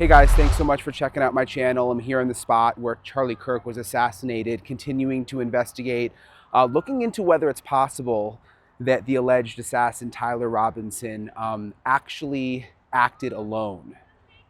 Hey guys, thanks so much for checking out my channel. I'm here in the spot where Charlie Kirk was assassinated, continuing to investigate, looking into whether it's possible that the alleged assassin Tyler Robinson actually acted alone.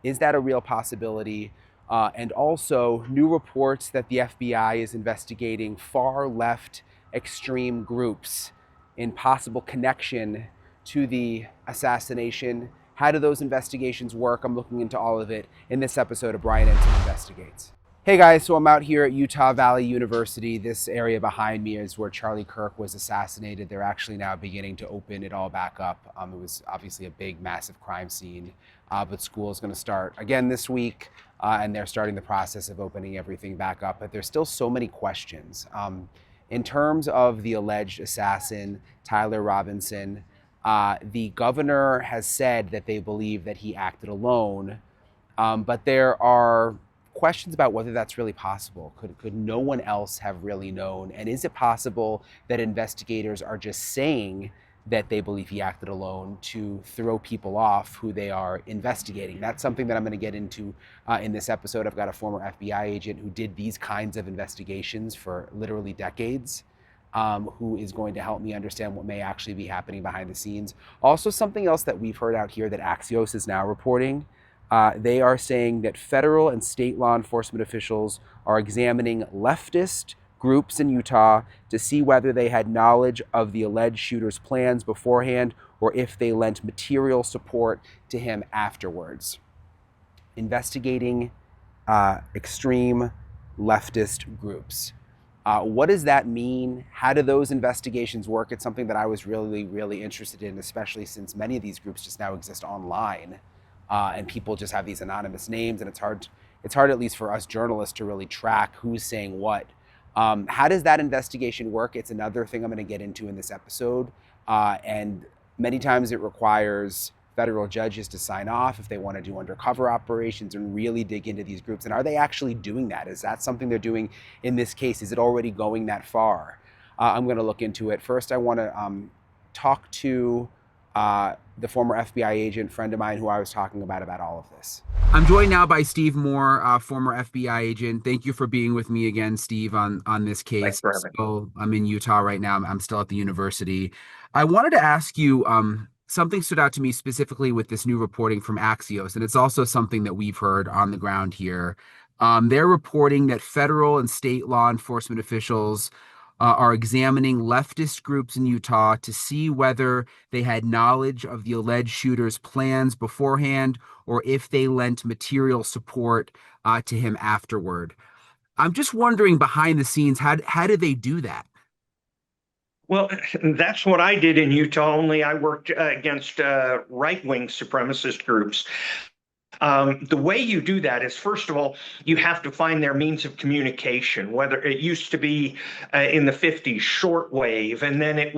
Is that a real possibility? And also, new reports that the FBI is investigating far left extreme groups in possible connection to the assassination. How do those investigations work? I'm looking into all of it in this episode of Brian Entin Investigates. Hey guys, so I'm out here at Utah Valley University. This area behind me is where Charlie Kirk was assassinated. They're actually now beginning to open it all back up. It was obviously a big, massive crime scene, but school is going to start again this week, and they're starting the process of opening everything back up. But there's still so many questions. In terms of the alleged assassin, Tyler Robinson, the governor has said that they believe that he acted alone, but there are questions about whether that's really possible. Could no one else have really known? And is it possible that investigators are just saying that they believe he acted alone to throw people off who they are investigating? That's something that I'm going to get into in this episode. I've got a former FBI agent who did these kinds of investigations for literally decades, who is going to help me understand what may actually be happening behind the scenes. Also, something else that we've heard out here that Axios is now reporting, they are saying that federal and state law enforcement officials are examining leftist groups in Utah to see whether they had knowledge of the alleged shooter's plans beforehand or if they lent material support to him afterwards. Investigating extreme leftist groups. What does that mean? How do those investigations work? It's something that I was really, really interested in, especially since many of these groups just now exist online, and people just have these anonymous names, and it's hard at least for us journalists to really track who's saying what. How does that investigation work? It's another thing I'm going to get into in this episode, and many times it requires federal judges to sign off if they want to do undercover operations and really dig into these groups. And are they actually doing that? Is that something they're doing in this case? Is it already going that far? I'm going to look into it. First, I want to talk to the former FBI agent friend of mine who I was talking about all of this. I'm joined now by Steve Moore, former FBI agent. Thank you for being with me again, Steve, on this case. Thanks for having me. So I'm in Utah right now. I'm still at the university. I wanted to ask you, something stood out to me specifically with this new reporting from Axios, and it's also something that we've heard on the ground here. They're reporting that federal and state law enforcement officials are examining leftist groups in Utah to see whether they had knowledge of the alleged shooter's plans beforehand or if they lent material support to him afterward. I'm just wondering behind the scenes, how did they do that? Well, that's what I did in Utah, only I worked against right-wing supremacist groups. The way you do that is, first of all, you have to find their means of communication, whether it used to be in the 50s, shortwave, and then it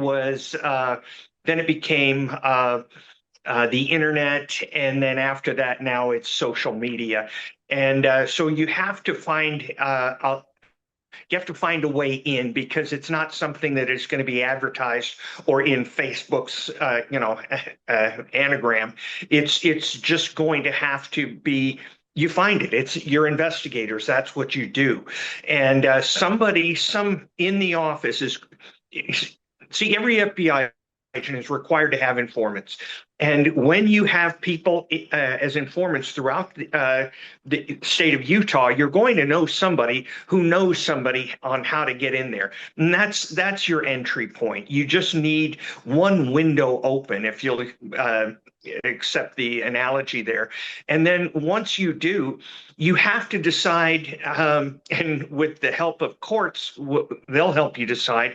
became the internet, and then after that, now it's social media. And so you have to find a way in, because it's not something that is going to be advertised or in Facebook's anagram. It's just going to have to be. You find it. It's your investigators. That's what you do. And some in the office see, every FBI agent is required to have informants. And when you have people as informants throughout the state of Utah, you're going to know somebody who knows somebody on how to get in there. And that's your entry point. You just need one window open, if you'll accept the analogy there. And then once you do, you have to decide, and with the help of courts, they'll help you decide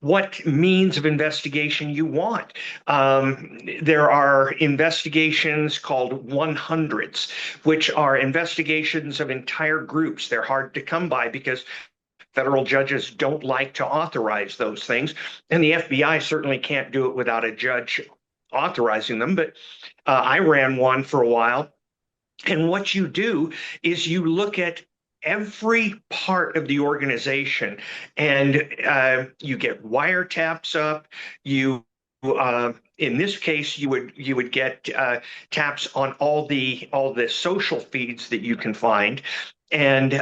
what means of investigation you want. There are investigations called 100s, which are investigations of entire groups. They're hard to come by because federal judges don't like to authorize those things. And the FBI certainly can't do it without a judge authorizing them. But I ran one for a while. And what you do is you look at every part of the organization, and you get wiretaps up, you in this case, you would get taps on all the social feeds that you can find, and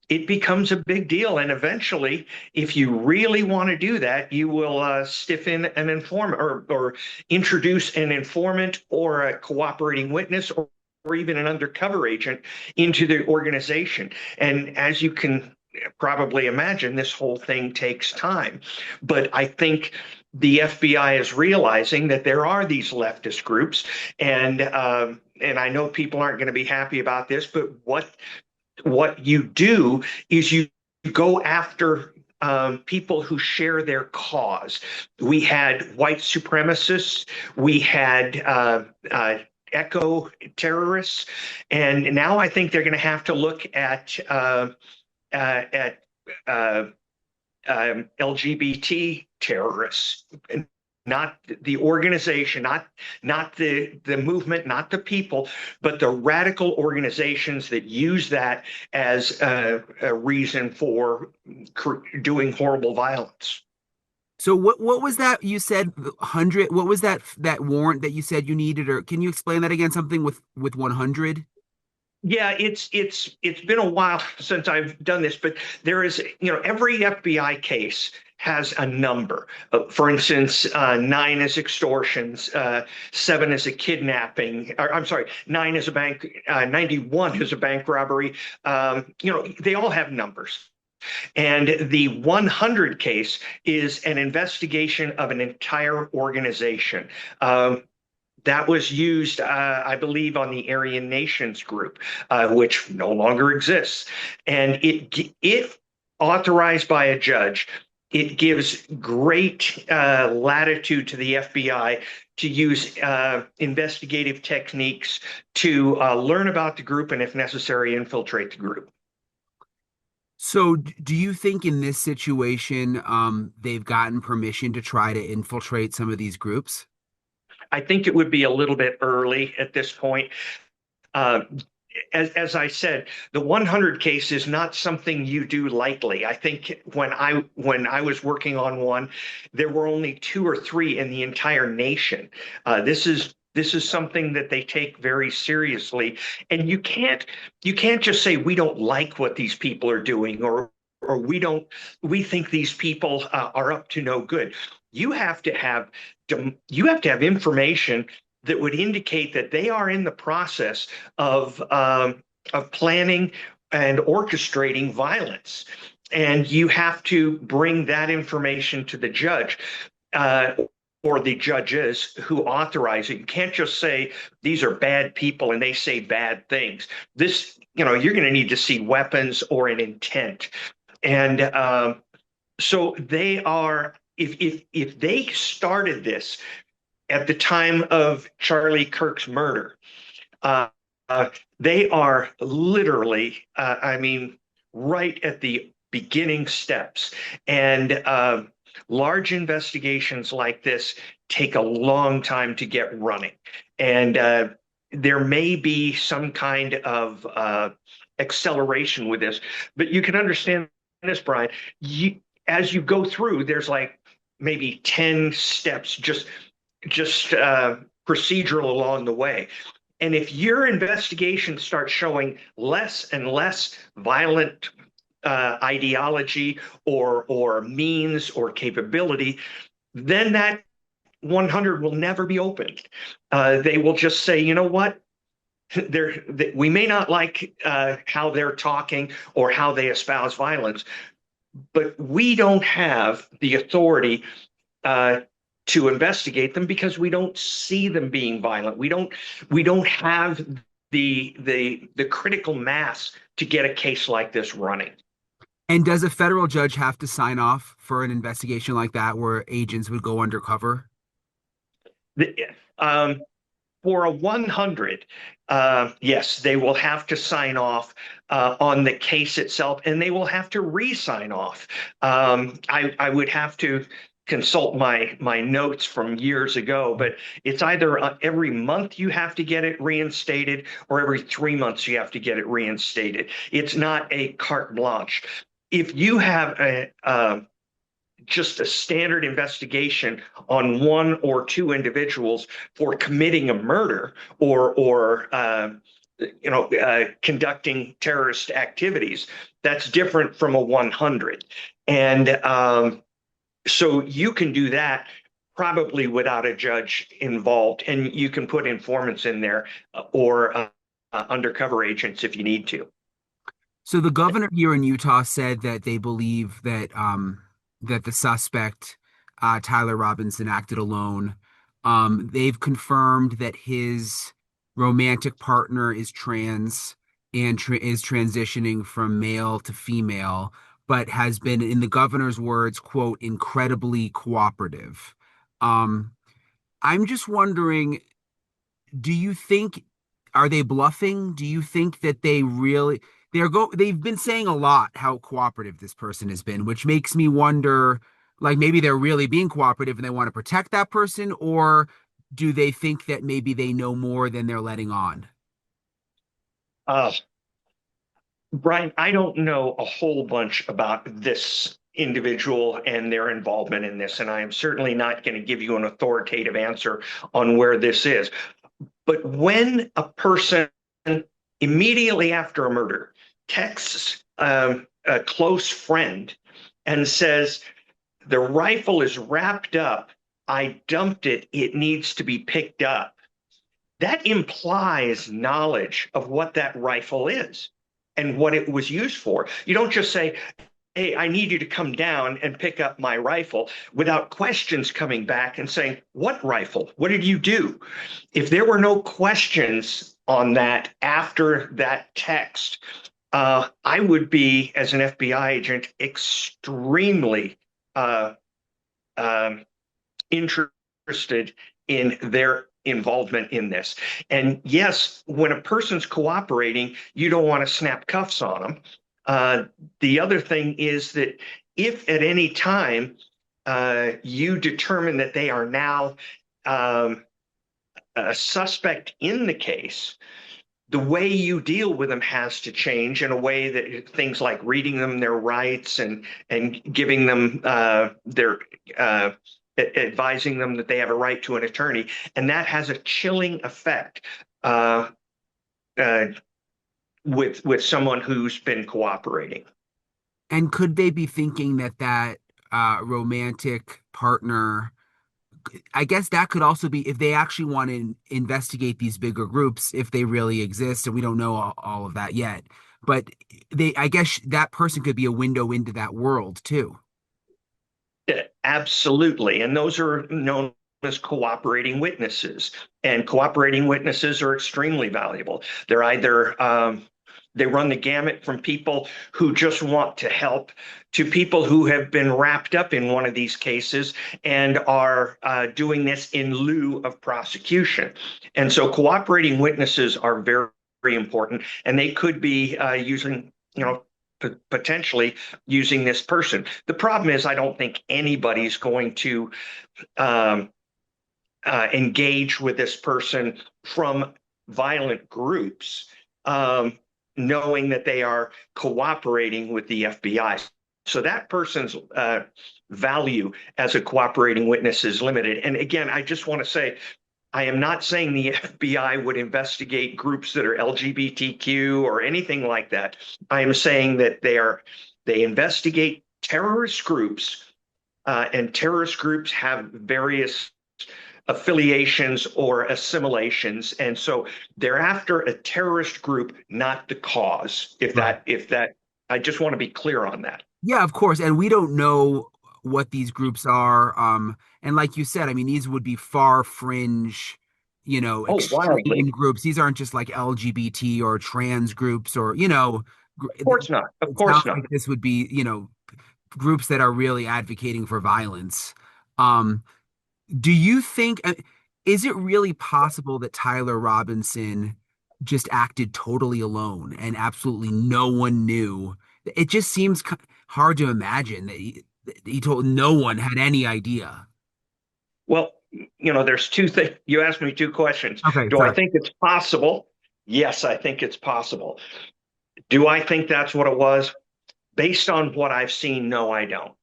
it becomes a big deal. And eventually, if you really want to do that, you will stiff in an informant, or introduce an informant or a cooperating witness, or even an undercover agent into the organization. And as you can probably imagine, this whole thing takes time. But I think the FBI is realizing that there are these leftist groups, and I know people aren't going to be happy about this, but what you do is you go after people who share their cause. We had white supremacists, we had eco terrorists, and now I think they're going to have to look at LGBT terrorists, not the organization, not the movement, not the people, but the radical organizations that use that as a reason for doing horrible violence. So what was that you said 100? What was that warrant that you said you needed? Or can you explain that again? Something with 100? Yeah, it's been a while since I've done this, but there is, every FBI case has a number. For instance, 9 is extortions, 7 is a kidnapping. Or, I'm sorry, 9 is a bank, 91 is a bank robbery. They all have numbers. And the 100 case is an investigation of an entire organization. That was used, I believe, on the Aryan Nations group, which no longer exists. And it authorized by a judge, it gives great latitude to the FBI to use investigative techniques to learn about the group and, if necessary, infiltrate the group. So do you think in this situation, they've gotten permission to try to infiltrate some of these groups? I think it would be a little bit early at this point. Uh, as I said, the 100 case is not something you do lightly. I think when I was working on one, there were only 2 or 3 in the entire nation. This is something that they take very seriously, and you can't just say we don't like what these people are doing, or we think these people are up to no good. You have to have information that would indicate that they are in the process of planning and orchestrating violence, and you have to bring that information to the judge. Or the judges who authorize it. You can't just say these are bad people and they say bad things. You're going to need to see weapons or an intent. And so they are, if they started this at the time of Charlie Kirk's murder, they are literally, right at the beginning steps. And large investigations like this take a long time to get running. And there may be some kind of acceleration with this, but you can understand this, Brian. As you go through, there's like maybe 10 steps, just procedural along the way. And if your investigation starts showing less and less violent ideology or means or capability, then that 100 will never be opened. They will just say, you know what? We may not like how they're talking or how they espouse violence, but we don't have the authority to investigate them because we don't see them being violent. We don't have the critical mass to get a case like this running. And does a federal judge have to sign off for an investigation like that where agents would go undercover? For a 100, yes, they will have to sign off on the case itself, and they will have to re-sign off. I would have to consult my notes from years ago, but it's either every month you have to get it reinstated or every 3 months you have to get it reinstated. It's not a carte blanche. If you have just a standard investigation on one or two individuals for committing a murder or conducting terrorist activities. That's different from a 100. And so you can do that probably without a judge involved, and you can put informants in there or undercover agents if you need to. So the governor here in Utah said that they believe that that the suspect Tyler Robinson acted alone. They've confirmed that his romantic partner is trans and is transitioning from male to female, but has been, in the governor's words, quote, incredibly cooperative. Um, I'm just wondering, do you think, are they bluffing? Do you think that they've been saying a lot how cooperative this person has been, which makes me wonder, like maybe they're really being cooperative and they want to protect that person, or do they think that maybe they know more than they're letting on? Uh, Brian, I don't know a whole bunch about this individual and their involvement in this, and I am certainly not going to give you an authoritative answer on where this is. But when a person immediately after a murder texts a close friend and says, the rifle is wrapped up, I dumped it, it needs to be picked up, that implies knowledge of what that rifle is and what it was used for. You don't just say, hey, I need you to come down and pick up my rifle without questions coming back and saying, what rifle? What did you do? If there were no questions on that after that text, I would be, as an FBI agent, extremely interested in their involvement in this. And yes, when a person's cooperating, you don't want to snap cuffs on them. The other thing is that if at any time you determine that they are now a suspect in the case, the way you deal with them has to change in a way that things like reading them their rights and giving them their advising them that they have a right to an attorney, and that has a chilling effect with someone who's been cooperating. And could they be thinking that romantic partner? I guess that could also be if they actually want to investigate these bigger groups, if they really exist, and we don't know all of that yet. But I guess that person could be a window into that world too. Absolutely. And those are known as cooperating witnesses. And cooperating witnesses are extremely valuable. They're either they run the gamut from people who just want to help to people who have been wrapped up in one of these cases and are doing this in lieu of prosecution. And so cooperating witnesses are very, very important, and they could be using, potentially using this person. The problem is, I don't think anybody's going to engage with this person from violent groups, knowing that they are cooperating with the FBI. So that person's value as a cooperating witness is limited. And again, I just want to say, I am not saying the FBI would investigate groups that are LGBTQ or anything like that. I am saying that they investigate terrorist groups, and terrorist groups have various affiliations or assimilations, and so they're after a terrorist group, not the cause. If that, I just want to be clear on that. Yeah, of course. And we don't know what these groups are. And like you said, I mean, these would be far fringe, Oh, wildly. extreme groups. These aren't just like LGBT or trans groups or, Of course not. Of it course sounds not. like this would be, groups that are really advocating for violence. Um, do you think, is it really possible that Tyler Robinson just acted totally alone and absolutely no one knew? It just seems hard to imagine that he told no one had any idea. Well, there's two things. You asked me two questions. Okay, Do I sorry. think it's possible? Yes, I think it's possible. Do I think that's what it was? Based on what I've seen, no, I don't.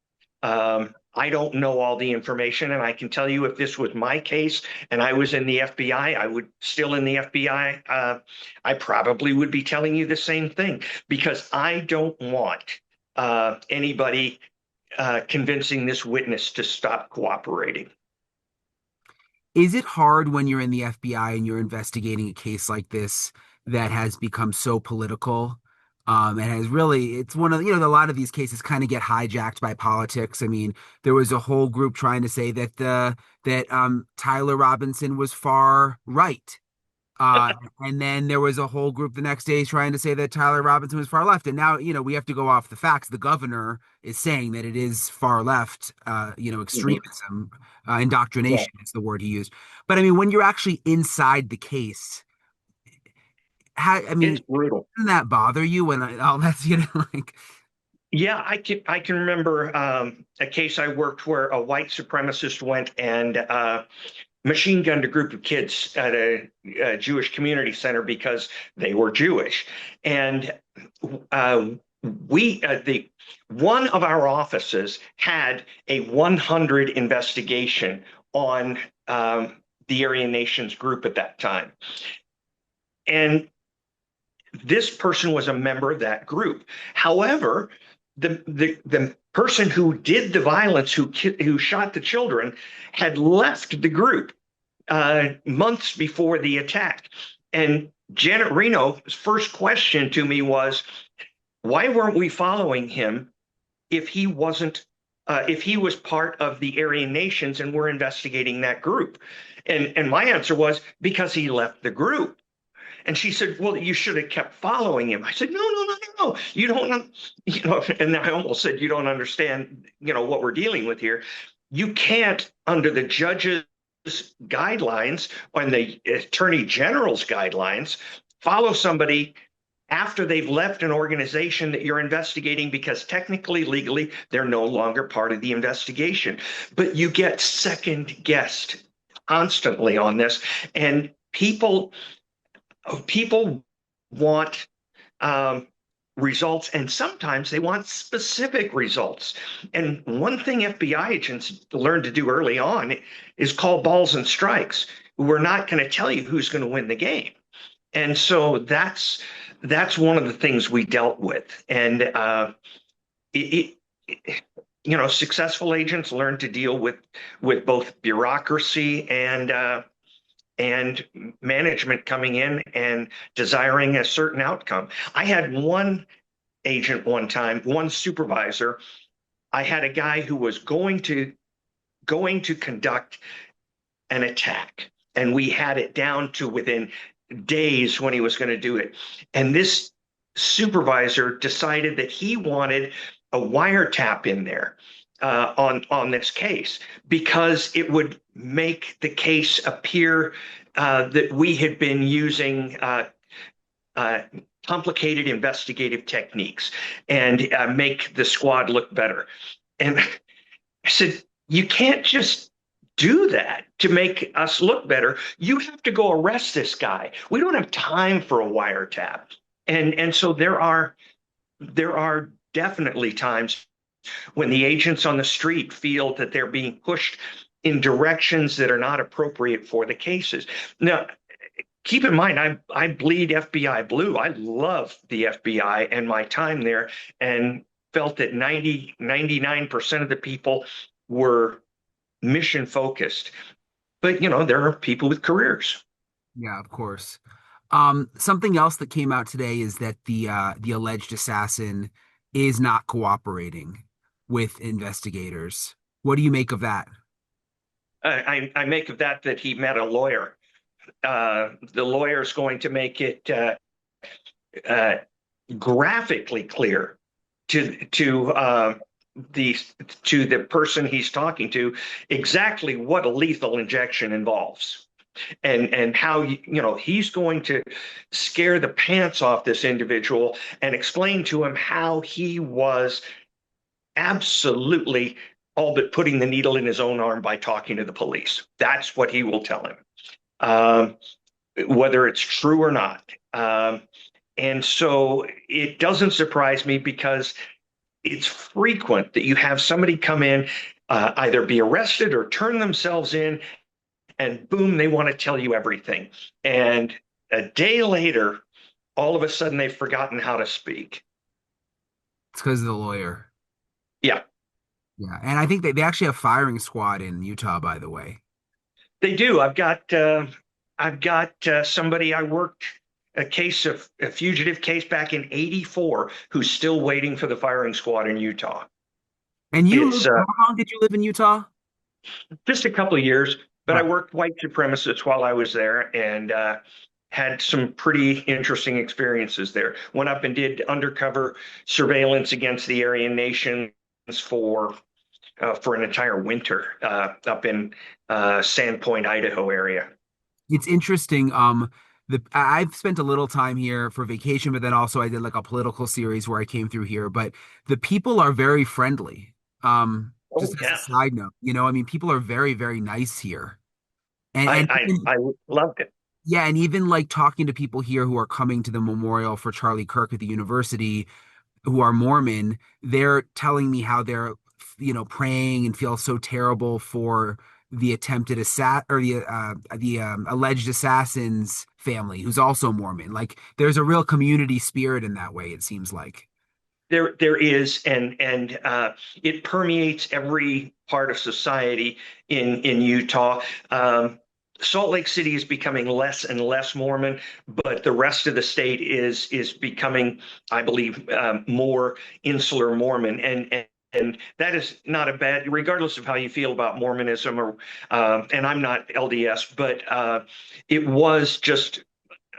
I don't know all the information, and I can tell you if this was my case and I was in the FBI, I would still in the FBI. I probably would be telling you the same thing because I don't want anybody convincing this witness to stop cooperating. Is it hard when you're in the FBI and you're investigating a case like this that has become so political? And has really, it's one of, a lot of these cases kind of get hijacked by politics. I mean, there was a whole group trying to say that Tyler Robinson was far right. Uh, and then there was a whole group the next day trying to say that Tyler Robinson was far left. And now, we have to go off the facts. The governor is saying that it is far left, Mhm. extremism, Yeah, indoctrination is the word he used. But I mean, when you're actually inside the case, I it's mean, brutal. doesn't that bother you when all that's, like, Yeah, I can remember a case I worked where a white supremacist went and machine gunned a group of kids at a Jewish community center because they were Jewish, and uh, the one of our offices had a 100 investigation on the Aryan Nations group at that time, and this person was a member of that group. However, the person who did the violence, who shot the children, had left the group months before the attack. And Janet Reno's first question to me was, "Why weren't we following him if he wasn't?" If he was part of the Aryan Nations and we're investigating that group. And my answer was because he left the group. And she said, "Well, you should have kept following him." I said, "No, no, no, no, no. You don't, and I almost said, "You don't understand, what we're dealing with here. You can't, under the judge's guidelines and the attorney general's guidelines, follow somebody after they've left an organization that you're investigating because technically, legally, they're no longer part of the investigation. But you get second guessed constantly on this. And people want results, and sometimes they want specific results. And one thing FBI agents learned to do early on is call balls and strikes. We're not going to tell you who's going to win the game. And so that's one of the things we dealt with. And successful agents learn to deal with both bureaucracy and management coming in and desiring a certain outcome. I had one agent one time, one supervisor. I had a guy who was going to conduct an attack, and we had it down to within days when he was going to do it. And this supervisor decided that he wanted a wiretap in there on this case because it would make the case appear that we had been using complicated investigative techniques and make the squad look better. And I said, "You can't just do that to make us look better. You have to go arrest this guy. We don't have time for a wiretap." And so there are definitely times when the agents on the street feel that they're being pushed in directions that are not appropriate for the cases. Now, keep in mind, I bleed FBI blue. I love the FBI and my time there, and felt that 99% of the people were mission focused. But, there are people with careers. yeah, of course. Something else that came out today is that the alleged assassin is not cooperating with investigators. What do you make of that? I make of that he met a lawyer. The lawyer is going to make it uh, graphically clear to the to the person he's talking to exactly what a lethal injection involves, and how he's going to scare the pants off this individual and explain to him how he was absolutely all but putting the needle in his own arm by talking to the police. That's what he will tell him, um, whether it's true or not. And so it doesn't surprise me because it's frequent that you have somebody come in. either be arrested or turn themselves in, and boom, they want to tell you everything. And a day later, all of a sudden they've forgotten how to speak. It's because of the lawyer. Yeah, Yeah, and I think they actually have firing squad in Utah, by the way. they do. I've got somebody I worked a fugitive case back in '84 who's still waiting for the firing squad in Utah. And you It's lived, how long did you live in Utah? just a couple of years, but I Right. worked white supremacists while I was there, and had some pretty interesting experiences there. Went up and did undercover surveillance against the Aryan nations for for an entire winter up in Sandpoint, Idaho area. It's interesting. I've spent a little time here for vacation, but then also I did like a political series where I came through here. But the people are very friendly. Oh Just as a yeah, side note, I mean, people are very, very nice here. And even, I loved it. yeah, and even like talking to people here who are coming to the memorial for Charlie Kirk at the university, who are Mormon, they're telling me how they're, praying and feel so terrible for the attempted or the alleged assassin's family, who's also Mormon. Like, there's a real community spirit in that way, it seems like. There is, and it permeates every part of society in Utah. Salt Lake City is becoming less and less Mormon, but the rest of the state is becoming, I believe, more insular Mormon, and that is not a bad, regardless of how you feel about Mormonism, or and I'm not LDS, but it was just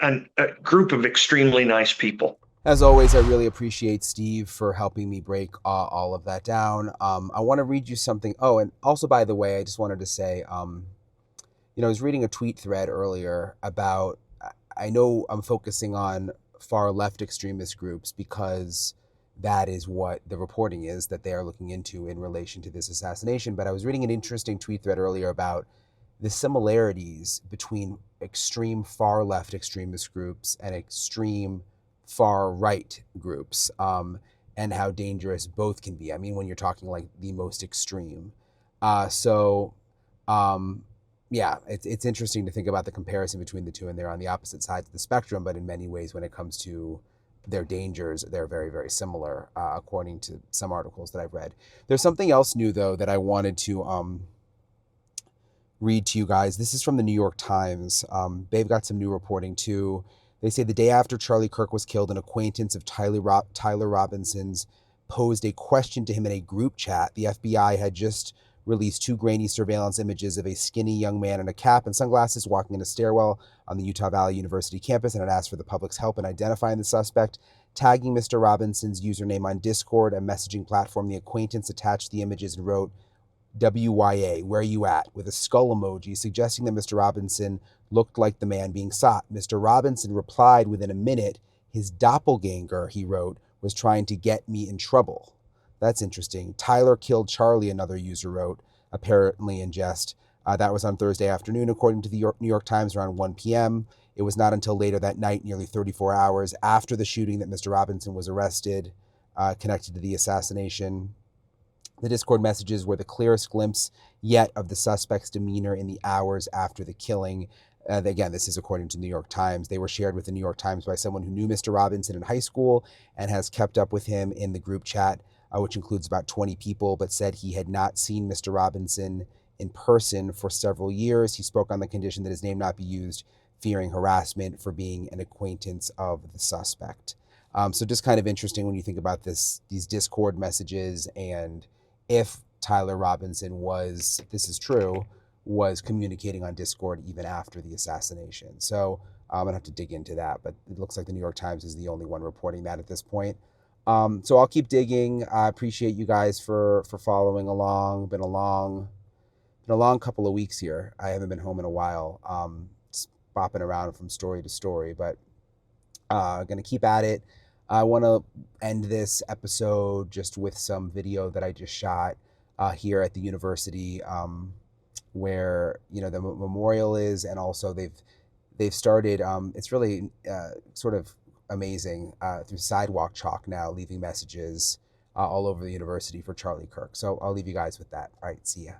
a group of extremely nice people. As always, I really appreciate Steve for helping me break all of that down. I want to read you something. Oh, and also, by the way, I just wanted to say, I was reading a tweet thread earlier about, I know I'm focusing on far left extremist groups because that is what the reporting is that they are looking into in relation to this assassination. But I was reading an interesting tweet thread earlier about the similarities between extreme far left extremist groups and extreme far right groups, and how dangerous both can be. I mean, when you're talking like the most extreme. So, yeah, it's interesting to think about the comparison between the two, and they're on the opposite sides of the spectrum, but in many ways, when it comes to their dangers, they're very, very similar, according to some articles that I've read. There's something else new, though, that I wanted to read to you guys. This is from the New York Times. They've got some new reporting too. They say the day after Charlie Kirk was killed, an acquaintance of Tyler Robinson's posed a question to him in a group chat. The FBI had just released two grainy surveillance images of a skinny young man in a cap and sunglasses walking in a stairwell on the Utah Valley University campus, and had asked for the public's help in identifying the suspect. Tagging Mr. Robinson's username on Discord, a messaging platform, the acquaintance attached the images and wrote, WYA, where you at, with a skull emoji, suggesting that Mr. Robinson looked like the man being sought. Mr. Robinson replied within a minute. His doppelganger, he wrote, was trying to get me in trouble. That's interesting. Tyler killed Charlie, another user wrote, apparently in jest. That was on Thursday afternoon, according to the New York Times, around 1 p.m. It was not until later that night, nearly 34 hours after the shooting, that Mr. Robinson was arrested, connected to the assassination. The Discord messages were the clearest glimpse yet of the suspect's demeanor in the hours after the killing. Again, this is according to the New York Times. They were shared with the New York Times by someone who knew Mr. Robinson in high school and has kept up with him in the group chat, which includes about 20 people, but said he had not seen Mr. Robinson in person for several years. He spoke on the condition that his name not be used, fearing harassment for being an acquaintance of the suspect. So just kind of interesting when you think about these Discord messages, and if Tyler Robinson was, if this is true, was communicating on Discord even after the assassination. So I'm gonna have to dig into that, but it looks like the New York Times is the only one reporting that at this point. So I'll keep digging. I appreciate you guys for following along. Been a long couple of weeks here. I haven't been home in a while. Just bopping around from story to story, but gonna keep at it. I want to end this episode just with some video that I just shot here at the university, where the memorial is, and also they've started. It's really sort of amazing through sidewalk chalk now, leaving messages all over the university for Charlie Kirk. So I'll leave you guys with that. All right, see ya.